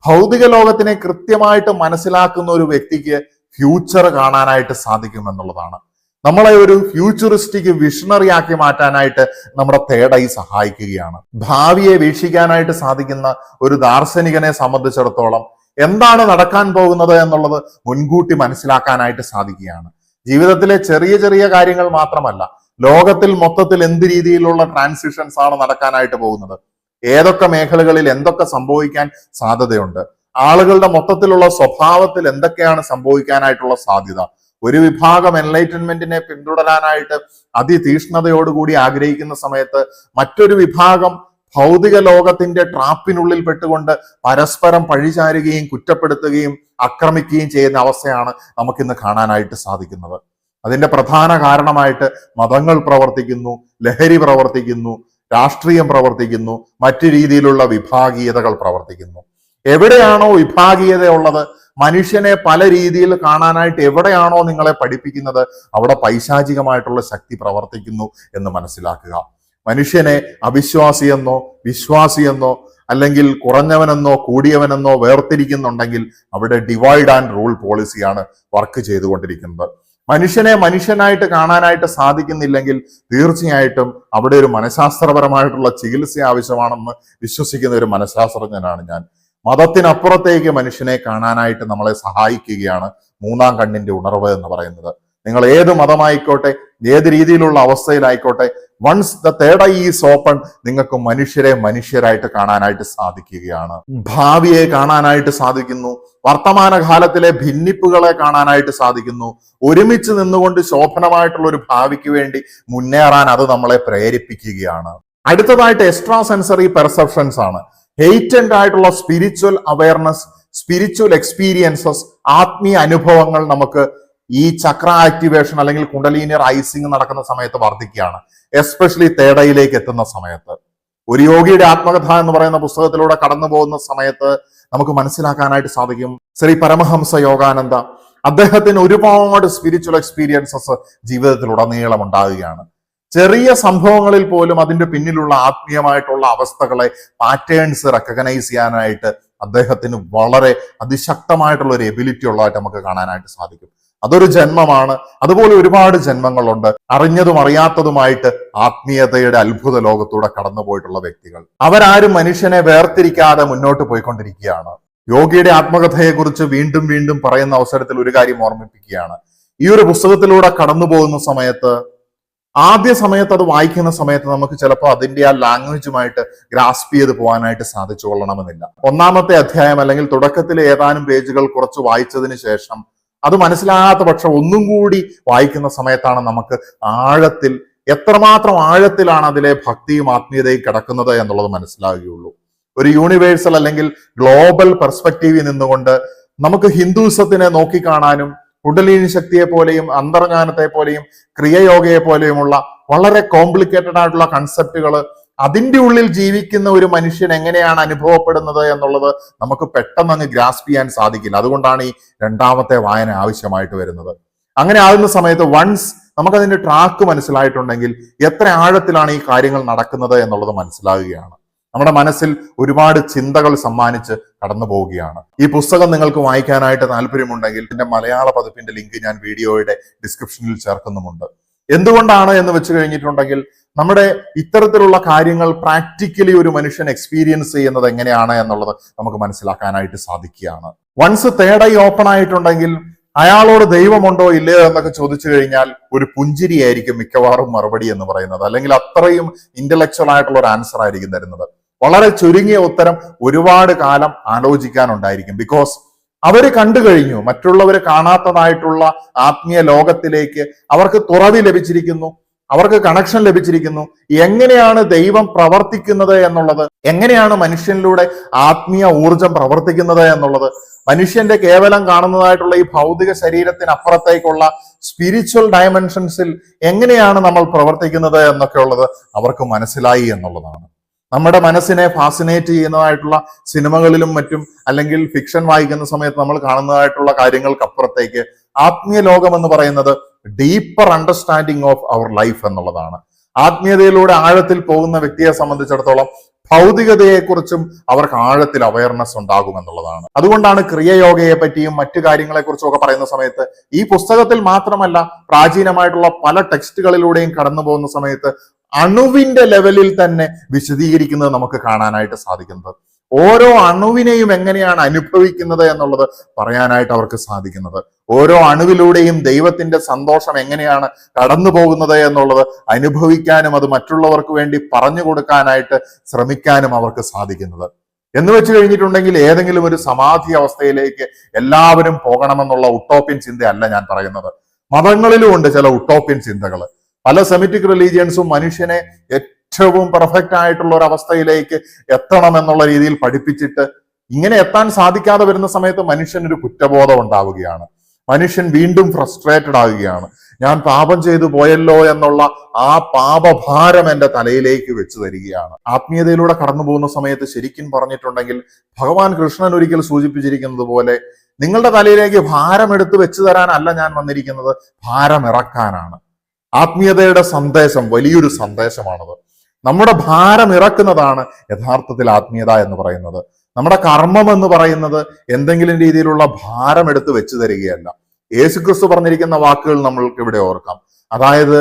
ഭൗതിക ലോകത്തിനെ കൃത്യമായിട്ട് മനസ്സിലാക്കുന്ന ഒരു വ്യക്തിക്ക് ഫ്യൂച്ചർ കാണാനായിട്ട് സാധിക്കും എന്നുള്ളതാണ്. നമ്മളെ ഒരു ഫ്യൂച്ചറിസ്റ്റിക് വിഷണറി ആക്കി മാറ്റാനായിട്ട് നമ്മുടെ തേർഡ് ഐ സഹായിക്കുകയാണ്. ഭാവിയെ വീക്ഷിക്കാനായിട്ട് സാധിക്കുന്ന ഒരു ദാർശനികനെ സംബന്ധിച്ചിടത്തോളം എന്താണ് നടക്കാൻ പോകുന്നത് എന്നുള്ളത് മുൻകൂട്ടി മനസ്സിലാക്കാനായിട്ട് സാധിക്കുകയാണ്. ജീവിതത്തിലെ ചെറിയ ചെറിയ കാര്യങ്ങൾ മാത്രമല്ല, ലോകത്തിൽ മൊത്തത്തിൽ എന്ത് രീതിയിലുള്ള ട്രാൻസിഷൻസ് ആണ് നടക്കാനായിട്ട് പോകുന്നത്, ഏതൊക്കെ മേഖലകളിൽ എന്തൊക്കെ സംഭവിക്കാൻ സാധ്യതയുണ്ട്, ആളുകളുടെ മൊത്തത്തിലുള്ള സ്വഭാവത്തിൽ എന്തൊക്കെയാണ് സംഭവിക്കാനായിട്ടുള്ള സാധ്യത. ഒരു വിഭാഗം എൻലൈറ്റൻമെന്റിനെ പിന്തുടരാനായിട്ട് അതിതീഷ്ണതയോടുകൂടി ആഗ്രഹിക്കുന്ന സമയത്ത് മറ്റൊരു വിഭാഗം ഭൗതിക ലോകത്തിന്റെ ട്രാപ്പിനുള്ളിൽ പെട്ടുകൊണ്ട് പരസ്പരം പഴിചാരുകയും കുറ്റപ്പെടുത്തുകയും ആക്രമിക്കുകയും ചെയ്യുന്ന അവസ്ഥയാണ് നമുക്കിന്ന് കാണാനായിട്ട് സാധിക്കുന്നത്. അതിന്റെ പ്രധാന കാരണമായിട്ട് മതങ്ങൾ പ്രവർത്തിക്കുന്നു, ലഹരി പ്രവർത്തിക്കുന്നു, രാഷ്ട്രീയം പ്രവർത്തിക്കുന്നു, മറ്റു രീതിയിലുള്ള വിഭാഗീയതകൾ പ്രവർത്തിക്കുന്നു. എവിടെയാണോ വിഭാഗീയത ഉള്ളത്, മനുഷ്യനെ പല രീതിയിൽ കാണാനായിട്ട് എവിടെയാണോ നിങ്ങളെ പഠിപ്പിക്കുന്നത്, അവിടെ പൈശാചികമായിട്ടുള്ള ശക്തി പ്രവർത്തിക്കുന്നു എന്ന് മനസ്സിലാക്കുക. മനുഷ്യനെ അവിശ്വാസിയെന്നോ വിശ്വാസിയെന്നോ അല്ലെങ്കിൽ കുറഞ്ഞവനെന്നോ കൂടിയവനെന്നോ വേർതിരിക്കുന്നുണ്ടെങ്കിൽ അവിടെ ഡിവൈഡ് ആൻഡ് റൂൾ പോളിസിയാണ് വർക്ക് ചെയ്തുകൊണ്ടിരിക്കുന്നത്. മനുഷ്യനെ മനുഷ്യനായിട്ട് കാണാനായിട്ട് സാധിക്കുന്നില്ലെങ്കിൽ തീർച്ചയായിട്ടും അവിടെ ഒരു മനഃശാസ്ത്രപരമായിട്ടുള്ള ചികിത്സ ആവശ്യമാണെന്ന് വിശ്വസിക്കുന്ന ഒരു മനഃശാസ്ത്രജ്ഞനാണ് ഞാൻ. മതത്തിനപ്പുറത്തേക്ക് മനുഷ്യനെ കാണാനായിട്ട് നമ്മളെ സഹായിക്കുകയാണ് മൂന്നാം കണ്ണിന്റെ ഉണർവ് എന്ന് പറയുന്നത്. നിങ്ങൾ ഏത് മതമായിക്കോട്ടെ, ഏത് രീതിയിലുള്ള അവസ്ഥയിലായിക്കോട്ടെ, once the third eye is open, നിങ്ങൾക്ക് മനുഷ്യരെ മനുഷ്യരായിട്ട് കാണാനായിട്ട് സാധിക്കുകയാണ്. ഭാവിയെ കാണാനായിട്ട് സാധിക്കുന്നു, വർത്തമാനകാലത്തിലെ ഭിന്നിപ്പുകളെ കാണാനായിട്ട് സാധിക്കുന്നു. ഒരുമിച്ച് നിന്നുകൊണ്ട് ശോഭനമായിട്ടുള്ള ഒരു ഭാവിക്ക് വേണ്ടി മുന്നേറാൻ അത് നമ്മളെ പ്രേരിപ്പിക്കുകയാണ്. അടുത്തതായിട്ട് എക്സ്ട്രാ സെൻസറി പെർസെപ്ഷൻസ് ആണ്. ഹെയ്റ്റൻഡ് ആയിട്ടുള്ള സ്പിരിച്വൽ അവയർനെസ്, സ്പിരിച്വൽ എക്സ്പീരിയൻസസ്, ആത്മീയ അനുഭവങ്ങൾ നമുക്ക് ഈ ചക്ര ആക്ടിവേഷൻ അല്ലെങ്കിൽ കുണ്ടലിനി റൈസിംഗ് നടക്കുന്ന സമയത്ത് വർദ്ധിക്കുകയാണ്. എസ്പെഷ്യലി തേടയിലേക്ക് എത്തുന്ന സമയത്ത്. ഒരു യോഗിയുടെ ആത്മകഥ എന്ന് പറയുന്ന പുസ്തകത്തിലൂടെ കടന്നു പോകുന്ന സമയത്ത് നമുക്ക് മനസ്സിലാക്കാനായിട്ട് സാധിക്കും, ശ്രീ പരമഹംസ യോഗാനന്ദ അദ്ദേഹത്തിന് ഒരുപാട് സ്പിരിച്വൽ എക്സ്പീരിയൻസസ് ജീവിതത്തിലുടനീളം ഉണ്ടാവുകയാണ്. ചെറിയ സംഭവങ്ങളിൽ പോലും അതിന്റെ പിന്നിലുള്ള ആത്മീയമായിട്ടുള്ള അവസ്ഥകളെ, പാറ്റേൺസ് റെക്കഗ്നൈസ് ചെയ്യാനായിട്ട് അദ്ദേഹത്തിന് വളരെ അതിശക്തമായിട്ടുള്ള ഒരു എബിലിറ്റി ഉള്ളതായിട്ട് നമുക്ക് കാണാനായിട്ട് സാധിക്കും. അതൊരു ജന്മമാണ്. അതുപോലെ ഒരുപാട് ജന്മങ്ങളുണ്ട്. അറിഞ്ഞതും അറിയാത്തതുമായിട്ട് ആത്മീയതയുടെ അത്ഭുത ലോകത്തൂടെ കടന്നുപോയിട്ടുള്ള വ്യക്തികൾ. അവരാരും മനുഷ്യനെ വേർതിരിക്കാതെ മുന്നോട്ട് പോയിക്കൊണ്ടിരിക്കുകയാണ്. യോഗിയുടെ ആത്മകഥയെക്കുറിച്ച് വീണ്ടും വീണ്ടും പറയുന്ന അവസരത്തിൽ ഒരു കാര്യം ഓർമ്മിപ്പിക്കുകയാണ്. ഈ ഒരു പുസ്തകത്തിലൂടെ കടന്നു പോകുന്ന സമയത്ത്, ആദ്യ സമയത്ത് അത് വായിക്കുന്ന സമയത്ത് നമുക്ക് ചിലപ്പോൾ അതിന്റെ ആ ലാംഗ്വേജുമായിട്ട് ഗ്രാസ്പ് ചെയ്ത് പോകാനായിട്ട് സാധിച്ചു കൊള്ളണമെന്നില്ല. ഒന്നാമത്തെ അധ്യായം അല്ലെങ്കിൽ തുടക്കത്തിലെ ഏതാനും പേജുകൾ കുറച്ച് വായിച്ചതിന് ശേഷം അത് മനസ്സിലാകാത്ത പക്ഷം ഒന്നും കൂടി വായിക്കുന്ന സമയത്താണ് നമുക്ക് ആഴത്തിൽ, എത്രമാത്രം ആഴത്തിലാണ് അതിലെ ഭക്തിയും ആത്മീയതയും കിടക്കുന്നത് എന്നുള്ളത് മനസ്സിലാവുകയുള്ളൂ. ഒരു യൂണിവേഴ്സൽ അല്ലെങ്കിൽ ഗ്ലോബൽ പെർസ്പെക്റ്റീവിൽ നിന്നുകൊണ്ട് നമുക്ക് ഹിന്ദുസത്തിനെ നോക്കിക്കാണാനും കുണ്ടലിനി ശക്തിയെ പോലെയും അന്തർജ്ഞാനത്തെ പോലെയും ക്രിയയോഗയെ പോലെയുമുള്ള വളരെ കോംപ്ലിക്കേറ്റഡ് ആയിട്ടുള്ള കൺസെപ്റ്റുകൾ അതിൻ്റെ ഉള്ളിൽ ജീവിക്കുന്ന ഒരു മനുഷ്യൻ എങ്ങനെയാണ് അനുഭവപ്പെടുന്നത് എന്നുള്ളത് നമുക്ക് പെട്ടെന്ന് അങ്ങ് ഗ്രാസ്പ് ചെയ്യാൻ സാധിക്കില്ല. അതുകൊണ്ടാണ് ഈ രണ്ടാമത്തെ വായന ആവശ്യമായിട്ട് വരുന്നത്. അങ്ങനെ ആകുന്ന സമയത്ത് വൺസ് നമുക്കതിന്റെ ട്രാക്ക് മനസ്സിലായിട്ടുണ്ടെങ്കിൽ എത്ര ആഴത്തിലാണ് ഈ കാര്യങ്ങൾ നടക്കുന്നത് എന്നുള്ളത് മനസ്സിലാവുകയാണ്. നമ്മുടെ മനസ്സിൽ ഒരുപാട് ചിന്തകൾ സമ്മാനിച്ച് കടന്നു പോവുകയാണ്. ഈ പുസ്തകം നിങ്ങൾക്ക് വായിക്കാനായിട്ട് താല്പര്യമുണ്ടെങ്കിൽ ഇതിന്റെ മലയാള പതിപ്പിന്റെ ലിങ്ക് ഞാൻ വീഡിയോയുടെ ഡിസ്ക്രിപ്ഷനിൽ ചേർക്കുന്നുമുണ്ട്. എന്തുകൊണ്ടാണ് എന്ന് വെച്ച് കഴിഞ്ഞിട്ടുണ്ടെങ്കിൽ നമ്മുടെ ഇത്തരത്തിലുള്ള കാര്യങ്ങൾ പ്രാക്ടിക്കലി ഒരു മനുഷ്യൻ എക്സ്പീരിയൻസ് ചെയ്യുന്നത് എങ്ങനെയാണ് എന്നുള്ളത് നമുക്ക് മനസ്സിലാക്കാനായിട്ട് സാധിക്കുകയാണ്. വൺസ് തേർഡ് ഐ ഓപ്പൺ ആയിട്ടുണ്ടെങ്കിൽ അയാളോട് ദൈവമുണ്ടോ ഇല്ലയോ എന്നൊക്കെ ചോദിച്ചു കഴിഞ്ഞാൽ ഒരു പുഞ്ചിരിയായിരിക്കും മിക്കവാറും മറുപടി എന്ന് പറയുന്നത്. അല്ലെങ്കിൽ അത്രയും ഇന്റലക്ച്വൽ ആയിട്ടുള്ള ഒരു ആൻസർ ആയിരിക്കും തരുന്നത്. വളരെ ചുരുങ്ങിയ ഉത്തരം ഒരുപാട് കാലം ആലോചിക്കാനുണ്ടായിരിക്കും. ബിക്കോസ് അവര് കണ്ടു കഴിഞ്ഞു, മറ്റുള്ളവര് കാണാത്തതായിട്ടുള്ള ആത്മീയ ലോകത്തിലേക്ക് അവർക്ക് തുറവി ലഭിച്ചിരിക്കുന്നു, അവർക്ക് കണക്ഷൻ ലഭിച്ചിരിക്കുന്നു. എങ്ങനെയാണ് ദൈവം പ്രവർത്തിക്കുന്നത് എന്നുള്ളത്, എങ്ങനെയാണ് മനുഷ്യനിലൂടെ ആത്മീയ ഊർജം പ്രവർത്തിക്കുന്നത് എന്നുള്ളത്, മനുഷ്യന്റെ കേവലം കാണുന്നതായിട്ടുള്ള ഈ ഭൗതിക ശരീരത്തിനപ്പുറത്തേക്കുള്ള സ്പിരിച്വൽ ഡയമെൻഷൻസിൽ എങ്ങനെയാണ് നമ്മൾ പ്രവർത്തിക്കുന്നത് എന്നൊക്കെ ഉള്ളത് അവർക്ക് മനസ്സിലായി എന്നുള്ളതാണ്. നമ്മുടെ മനസ്സിനെ ഫാസിനേറ്റ് ചെയ്യുന്നതായിട്ടുള്ള സിനിമകളിലും മറ്റും അല്ലെങ്കിൽ ഫിക്ഷൻ വായിക്കുന്ന സമയത്ത് നമ്മൾ കാണുന്നതായിട്ടുള്ള കാര്യങ്ങൾക്കപ്പുറത്തേക്ക് ആത്മീയ ലോകം എന്ന് പറയുന്നത് deeper understanding of our life എന്നുള്ളതാണ്. ആത്മീയതയിലൂടെ ആഴത്തിൽ പോകുന്ന വ്യക്തിയെ സംബന്ധിച്ചിടത്തോളം ഭൗതികതയെക്കുറിച്ചും അവർക്ക് ആഴത്തിൽ അവയർനെസ് ഉണ്ടാകും എന്നുള്ളതാണ്. അതുകൊണ്ടാണ് ക്രിയയോഗയെ പറ്റിയും മറ്റു കാര്യങ്ങളെ കുറിച്ചും ഒക്കെ പറയുന്ന സമയത്ത് ഈ പുസ്തകത്തിൽ മാത്രമല്ല പ്രാചീനമായിട്ടുള്ള പല ടെക്സ്റ്റുകളിലൂടെയും കടന്നു പോകുന്ന സമയത്ത് അണുവിന്റെ ലെവലിൽ തന്നെ വിശദീകരിക്കുന്നത് നമുക്ക് കാണാനായിട്ട് സാധിക്കുന്നത്. ഓരോ അണുവിനെയും എങ്ങനെയാണ് അനുഭവിക്കുന്നത് എന്നുള്ളത് പറയാനായിട്ട് അവർക്ക് സാധിക്കുന്നത്. ഓരോ അണുവിലൂടെയും ദൈവത്തിന്റെ സന്തോഷം എങ്ങനെയാണ് കടന്നു പോകുന്നത് എന്നുള്ളത് അനുഭവിക്കാനും അത് മറ്റുള്ളവർക്ക് വേണ്ടി പറഞ്ഞു കൊടുക്കാനായിട്ട് ശ്രമിക്കാനും അവർക്ക് സാധിക്കുന്നത്. എന്ന് വെച്ച് കഴിഞ്ഞിട്ടുണ്ടെങ്കിൽ ഏതെങ്കിലും ഒരു സമാധി അവസ്ഥയിലേക്ക് എല്ലാവരും പോകണമെന്നുള്ള ഉട്ടോപ്യൻ ചിന്തയല്ല ഞാൻ പറയുന്നത്. മതങ്ങളിലും ഉണ്ട് ചില ഉട്ടോപ്യൻ ചിന്തകൾ. പല സെമിറ്റിക് റിലീജിയൻസും മനുഷ്യനെ ഏറ്റവും പെർഫെക്റ്റ് ആയിട്ടുള്ള ഒരു അവസ്ഥയിലേക്ക് എത്തണം എന്നുള്ള രീതിയിൽ പഠിപ്പിച്ചിട്ട് ഇങ്ങനെ എത്താൻ സാധിക്കാതെ വരുന്ന സമയത്ത് മനുഷ്യനൊരു കുറ്റബോധം ഉണ്ടാവുകയാണ്. മനുഷ്യൻ വീണ്ടും ഫ്രസ്ട്രേറ്റഡ് ആവുകയാണ്. ഞാൻ പാപം ചെയ്തു പോയല്ലോ എന്നുള്ള ആ പാപഭാരം എന്റെ തലയിലേക്ക് വെച്ച് തരികയാണ്. ആത്മീയതയിലൂടെ കടന്നു പോകുന്ന സമയത്ത് ശരിക്കും പറഞ്ഞിട്ടുണ്ടെങ്കിൽ ഭഗവാൻ കൃഷ്ണൻ ഒരിക്കൽ സൂചിപ്പിച്ചിരിക്കുന്നത് പോലെ നിങ്ങളുടെ തലയിലേക്ക് ഭാരം എടുത്ത് വെച്ചു തരാനല്ല ഞാൻ വന്നിരിക്കുന്നത്, ഭാരം ഇറക്കാനാണ്. ആത്മീയതയുടെ സന്ദേശം വലിയൊരു സന്ദേശമാണത്. നമ്മുടെ ഭാരം ഇറക്കുന്നതാണ് യഥാർത്ഥത്തിൽ ആത്മീയത എന്ന് പറയുന്നത്. നമ്മുടെ കർമ്മം എന്ന് പറയുന്നത് എന്തെങ്കിലും രീതിയിലുള്ള ഭാരം എടുത്ത് വെച്ചു തരികയല്ല. യേശുക്രിസ്തു പറഞ്ഞിരിക്കുന്ന വാക്കുകൾ നമ്മൾക്ക് ഇവിടെ ഓർക്കാം. അതായത്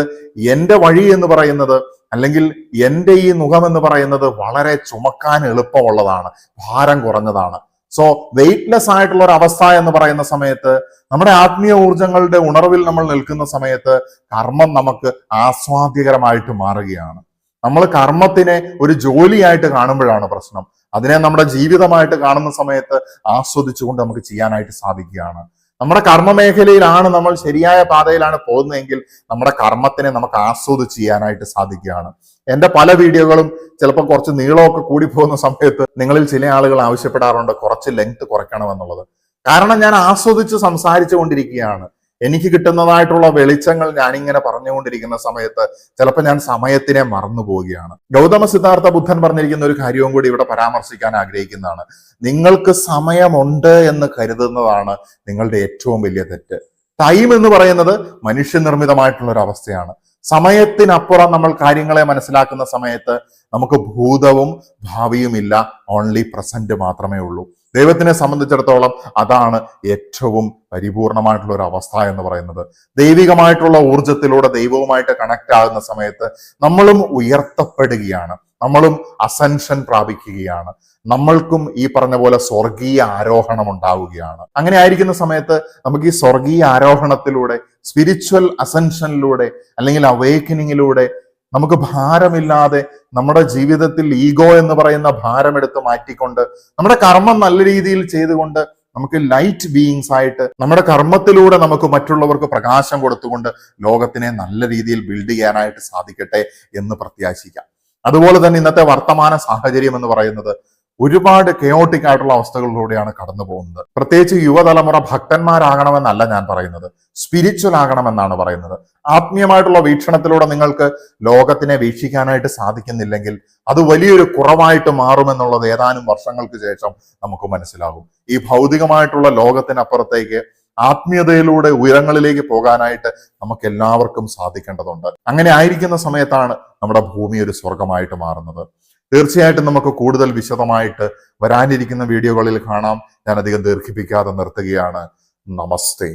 എന്റെ വഴി എന്ന് പറയുന്നത് അല്ലെങ്കിൽ എന്റെ ഈ മുഖം എന്ന് പറയുന്നത് വളരെ ചുമക്കാൻ എളുപ്പമുള്ളതാണ്, ഭാരം കുറഞ്ഞതാണ്. സോ വെയിറ്റ്ലെസ് ആയിട്ടുള്ള ഒരു അവസ്ഥ എന്ന് പറയുന്ന സമയത്ത്, നമ്മുടെ ആത്മീയ ഊർജങ്ങളുടെ ഉണർവിൽ നമ്മൾ നിൽക്കുന്ന സമയത്ത് കർമ്മം നമുക്ക് ആസ്വാദ്യകരമായിട്ട് മാറുകയാണ്. നമ്മൾ കർമ്മത്തിനെ ഒരു ജോലിയായിട്ട് കാണുമ്പോഴാണ് പ്രശ്നം. അതിനെ നമ്മുടെ ജീവിതമായിട്ട് കാണുന്ന സമയത്ത് ആസ്വദിച്ചുകൊണ്ട് നമുക്ക് ചെയ്യാനായിട്ട് സാധിക്കുകയാണ്. നമ്മുടെ കർമ്മ മേഖലയിലാണ് നമ്മൾ ശരിയായ പാതയിലാണ് പോകുന്നതെങ്കിൽ നമ്മുടെ കർമ്മത്തിനെ നമുക്ക് ആസ്വദിച്ച് ചെയ്യാനായിട്ട് സാധിക്കുകയാണ്. എന്റെ പല വീഡിയോകളും ചിലപ്പോൾ കുറച്ച് നീളമൊക്കെ കൂടി പോകുന്ന സമയത്ത് നിങ്ങളിൽ ചില ആളുകൾ ആവശ്യപ്പെടാറുണ്ട് കുറച്ച് ലെങ്ത് കുറയ്ക്കണമെന്നുള്ളത്. കാരണം ഞാൻ ആസ്വദിച്ച് സംസാരിച്ചു കൊണ്ടിരിക്കുകയാണ്. എനിക്ക് കിട്ടുന്നതായിട്ടുള്ള വെളിച്ചങ്ങൾ ഞാനിങ്ങനെ പറഞ്ഞുകൊണ്ടിരിക്കുന്ന സമയത്ത് ചിലപ്പോൾ ഞാൻ സമയത്തിനെ മറന്നു പോവുകയാണ്. ഗൗതമ സിദ്ധാർത്ഥ ബുദ്ധൻ പറഞ്ഞിരിക്കുന്ന ഒരു കാര്യവും കൂടി ഇവിടെ പരാമർശിക്കാൻ ആഗ്രഹിക്കുന്നതാണ്. നിങ്ങൾക്ക് സമയമുണ്ട് എന്ന് കരുതുന്നതാണ് നിങ്ങളുടെ ഏറ്റവും വലിയ തെറ്റ്. ടൈം എന്ന് പറയുന്നത് മനുഷ്യനിർമ്മിതമായിട്ടുള്ള ഒരു അവസ്ഥയാണ്. സമയത്തിനപ്പുറം നമ്മൾ കാര്യങ്ങളെ മനസ്സിലാക്കുന്ന സമയത്ത് നമുക്ക് ഭൂതവും ഭാവിയും ഇല്ല, ഓൺലി പ്രസന്റ് മാത്രമേ ഉള്ളൂ. ദൈവത്തിനെ സംബന്ധിച്ചിടത്തോളം അതാണ് ഏറ്റവും പരിപൂർണമായിട്ടുള്ള ഒരു അവസ്ഥ എന്ന് പറയുന്നത്. ദൈവികമായിട്ടുള്ള ഊർജത്തിലൂടെ ദൈവവുമായിട്ട് കണക്ട് ആകുന്ന സമയത്ത് നമ്മളും ഉയർത്തപ്പെടുകയാണ്, നമ്മളും അസെൻഷൻ പ്രാപിക്കുകയാണ്, നമ്മൾക്കും ഈ പറഞ്ഞ പോലെ സ്വർഗീയ ആരോഹണം ഉണ്ടാവുകയാണ്. അങ്ങനെ ആയിരിക്കുന്ന സമയത്ത് നമുക്ക് ഈ സ്വർഗീയ ആരോഹണത്തിലൂടെ, സ്പിരിച്വൽ അസെൻഷനിലൂടെ അല്ലെങ്കിൽ അവേക്കനിങ്ങിലൂടെ നമുക്ക് ഭാരമില്ലാതെ നമ്മുടെ ജീവിതത്തിൽ ഈഗോ എന്ന് പറയുന്ന ഭാരം എടുത്ത് മാറ്റിക്കൊണ്ട് നമ്മുടെ കർമ്മം നല്ല രീതിയിൽ ചെയ്തുകൊണ്ട് നമുക്ക് ലൈറ്റ് ബീയിങ്സ് ആയിട്ട് നമ്മുടെ കർമ്മത്തിലൂടെ നമുക്ക് മറ്റുള്ളവർക്ക് പ്രകാശം കൊടുത്തുകൊണ്ട് ലോകത്തിനെ നല്ല രീതിയിൽ ബിൽഡ് ചെയ്യാനായിട്ട് സാധിക്കട്ടെ എന്ന് പ്രത്യാശിക്കാം. അതുപോലെ തന്നെ ഇന്നത്തെ വർത്തമാന സാഹചര്യം എന്ന് പറയുന്നത് ഒരുപാട് കെയോട്ടിക് ആയിട്ടുള്ള അവസ്ഥകളിലൂടെയാണ് കടന്നു പോകുന്നത്. പ്രത്യേകിച്ച് യുവതലമുറ ഭക്തന്മാരാകണമെന്നല്ല ഞാൻ പറയുന്നത്, സ്പിരിച്വൽ ആകണമെന്നാണ് പറയുന്നത്. ആത്മീയമായിട്ടുള്ള വീക്ഷണത്തിലൂടെ നിങ്ങൾക്ക് ലോകത്തിനെ വീക്ഷിക്കാനായിട്ട് സാധിക്കുന്നില്ലെങ്കിൽ അത് വലിയൊരു കുറവായിട്ട് മാറുമെന്നുള്ളത് ഏതാനും വർഷങ്ങൾക്ക് ശേഷം നമുക്ക് മനസ്സിലാകും. ഈ ഭൗതികമായിട്ടുള്ള ലോകത്തിനപ്പുറത്തേക്ക് ആത്മീയതയിലൂടെ ഉയരങ്ങളിലേക്ക് പോകാനായിട്ട് നമുക്ക് എല്ലാവർക്കും സാധിക്കേണ്ടതുണ്ട്. അങ്ങനെ ആയിരിക്കുന്ന സമയത്താണ് നമ്മുടെ ഭൂമി ഒരു സ്വർഗമായിട്ട് മാറുന്നത്. തീർച്ചയായിട്ടും നമുക്ക് കൂടുതൽ വിശദമായിട്ട് വരാനിരിക്കുന്ന വീഡിയോകളിൽ കാണാം. ഞാൻ അധികം ദീർഘിപ്പിക്കാതെ നിർത്തുകയാണ്. നമസ്തേ.